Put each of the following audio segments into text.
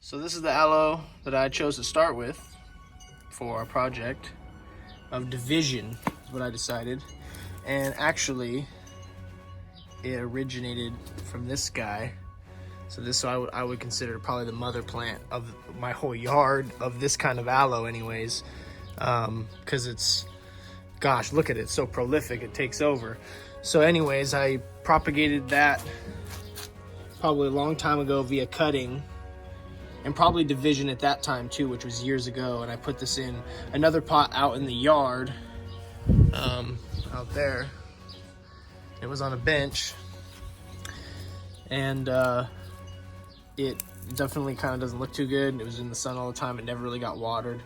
So this is the aloe that I chose to start with for our project of division, is what I decided. And actually, it originated from this guy. So this I would consider probably the mother plant of my whole yard of this kind of aloe anyways. Because it's, gosh, look at it, it's so prolific, it takes over. So anyways, I propagated that probably a long time ago via cutting and probably division at that time too, which was years ago. And I put this in another pot out in the yard, out there. It was on a bench, and it definitely kind of doesn't look too good. It was in the sun all the time. It never really got watered.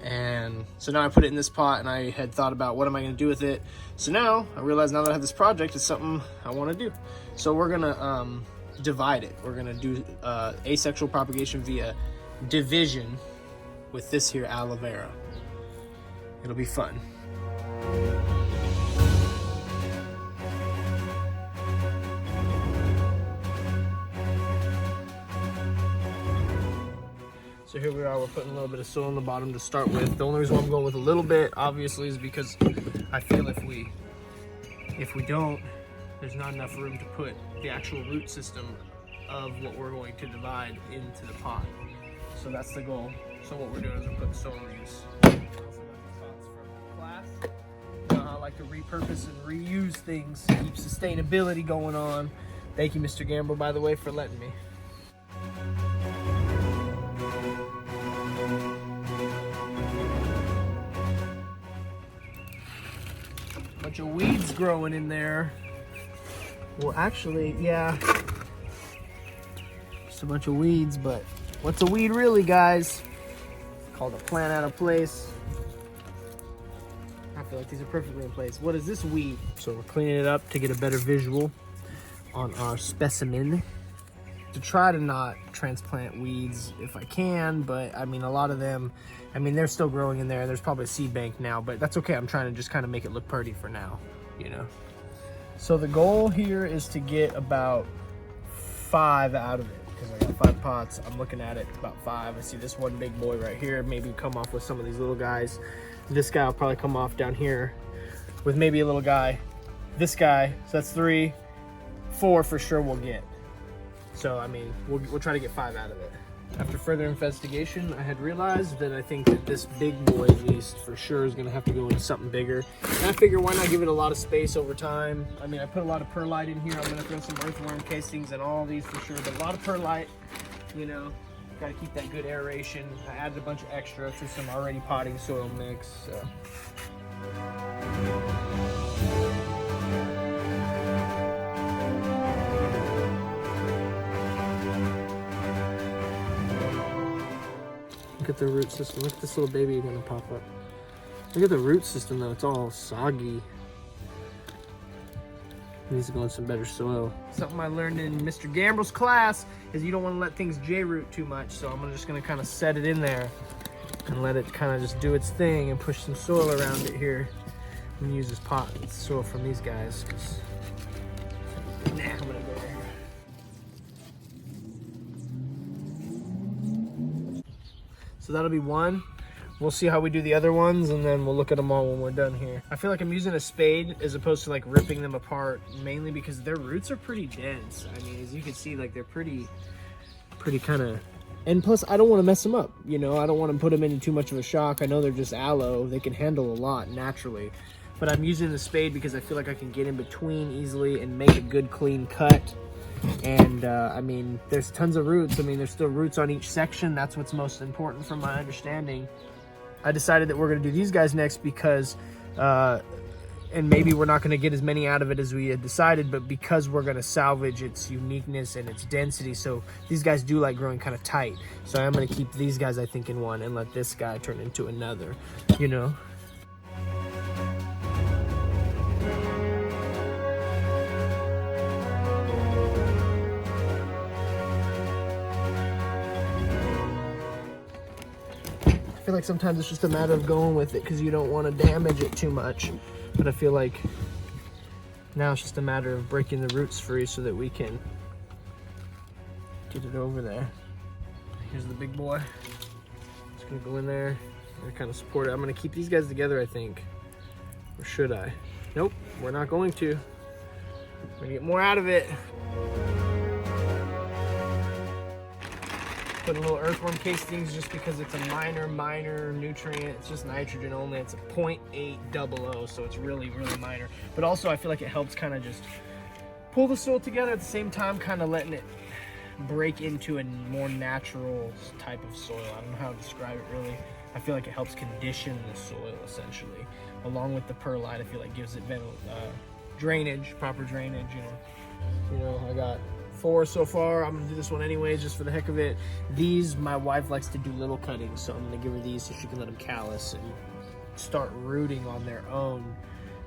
And so now I put it in this pot, and I had thought about what am I going to do with it. So now I realized, now that I have this project, it's something I want to do. So we're going to divide it. We're going to do asexual propagation via division with this here aloe vera. It'll be fun. So here we are, we're putting a little bit of soil in the bottom to start with. The only reason why I'm going with a little bit, obviously, is because I feel if we don't, there's not enough room to put the actual root system of what we're going to divide into the pot. So that's the goal. So what we're doing is we're putting soil in these. Also got these pots from class. You know how I like to repurpose and reuse things, keep sustainability going on. Thank you, Mr. Gamble, by the way, for letting me. Bunch of weeds growing in there. Well, actually, yeah, just a bunch of weeds, but what's a weed really, guys? It's called a plant out of place. I feel like these are perfectly in place. What is this weed? So we're cleaning it up to get a better visual on our specimen. To try to not transplant weeds if I can, but I mean, a lot of them, I mean, they're still growing in there. There's probably a seed bank now, but that's okay. I'm trying to just kind of make it look pretty for now, you know? So the goal here is to get about 5 out of it, because I got 5 pots. I'm looking at it, about 5. I see this one big boy right here. Maybe come off with some of these little guys. This guy will probably come off down here with maybe a little guy. This guy, so that's 3, 4 for sure we'll get. So, I mean, we'll try to get 5 out of it. After further investigation, I had realized that I think that this big boy, at least, for sure is gonna have to go into something bigger. And I figure, why not give it a lot of space over time? I mean, I put a lot of perlite in here. I'm gonna throw some earthworm casings and all these for sure, but a lot of perlite, you know, gotta keep that good aeration. I added a bunch of extra to some already potting soil mix, so. Look at the root system. Look at this little baby gonna pop up. Look at the root system though, it's all soggy. It needs to go in some better soil. Something I learned in Mr. Gamble's class is you don't want to let things J-root too much, so I'm just gonna kind of set it in there and let it kind of just do its thing and push some soil around it here. I'm gonna use this pot soil from these guys. I'm gonna go there. So that'll be 1. We'll see how we do the other ones, and then we'll look at them all when we're done here. I feel like I'm using a spade as opposed to like ripping them apart, mainly because their roots are pretty dense. I mean, as you can see, like they're pretty kind of, and plus I don't want to mess them up. You know, I don't want to put them into too much of a shock. I know they're just aloe. They can handle a lot naturally, but I'm using the spade because I feel like I can get in between easily and make a good clean cut. And I mean, there's tons of roots. I mean, there's still roots on each section. That's what's most important from my understanding. I decided that we're going to do these guys next because and maybe we're not going to get as many out of it as we had decided, but because we're going to salvage its uniqueness and its density. So these guys do like growing kind of tight, so I'm going to keep these guys, I think, in one and let this guy turn into another, you know. I feel like sometimes it's just a matter of going with it because you don't want to damage it too much, but I feel like now it's just a matter of breaking the roots free so that we can get it over there. Here's the big boy. Just gonna go in there and kind of support it. I'm gonna keep these guys together, I think. Or should I? Nope, we're not going to. We're gonna get more out of it. Put a little earthworm castings just because it's a minor nutrient. It's just nitrogen only. It's a 0.800, so it's really minor. But also I feel like it helps kind of just pull the soil together at the same time, kind of letting it break into a more natural type of soil. I don't know how to describe it really. I feel like it helps condition the soil essentially. Along with the perlite, I feel like gives it drainage, proper drainage, you know. I got 4 so far. I'm gonna do this one anyways, just for the heck of it. These, my wife likes to do little cuttings, so I'm gonna give her these so she can let them callus and start rooting on their own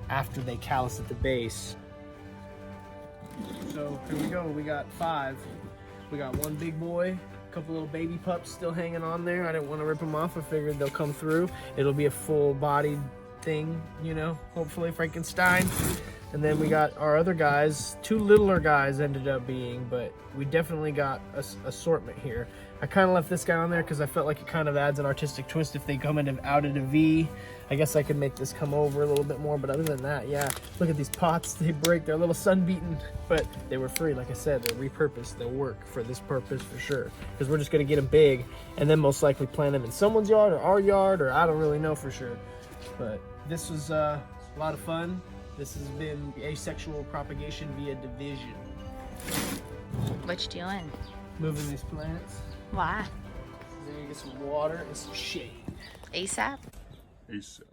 after they callus at the base. So here we go, we got 5. We got 1 big boy, a couple little baby pups still hanging on there. I didn't want to rip them off. I figured they'll come through. It'll be a full-bodied thing, you know, hopefully Frankenstein. And then we got our other guys. 2 littler guys ended up being, but we definitely got a assortment here. I kind of left this guy on there because I felt like it kind of adds an artistic twist if they come out at a V. I guess I could make this come over a little bit more, but other than that, yeah. Look at these pots, they break, they're a little sun-beaten, but they were free, like I said, they're repurposed, they'll work for this purpose for sure. Because we're just gonna get them big, and then most likely plant them in someone's yard or our yard, or I don't really know for sure. But this was a lot of fun. This has been asexual propagation via division. What you doing? Moving these plants. Why? Then you get some water and some shade. ASAP? ASAP.